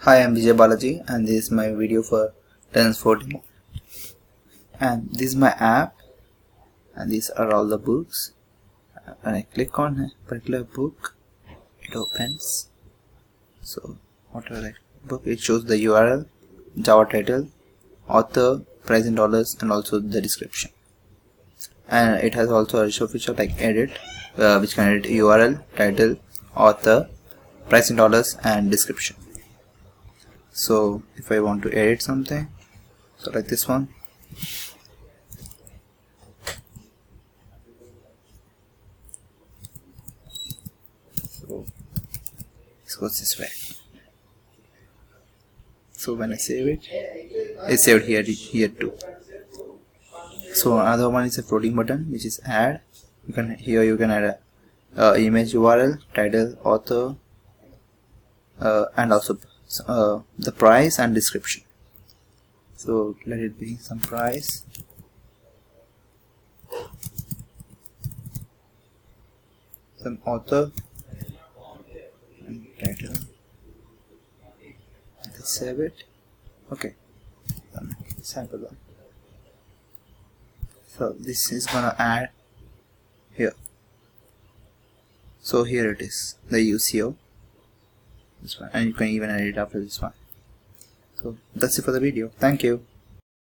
Hi, I'm Vijay Balaji and this is my video for TensorFlow demo. And this is my app and these are all the books. When I click on a particular book, it opens. So whatever book, it shows the URL, Java title, author, price in dollars, and also the description. And it has also a show feature like edit, which can edit URL, title, author, price in dollars, and description. So if I want to edit something, so like this one, so this goes this way. So when I save it, it's saved here too. So another one is a floating button, which is add. You can add a image, URL, title, author, and also the price and description. So let it be some price, some author, and title. Let's save it. Okay, sample one. So this is gonna add here. So here it is, the UCO, this one, and you can even edit after this one. So that's it for the video. Thank you.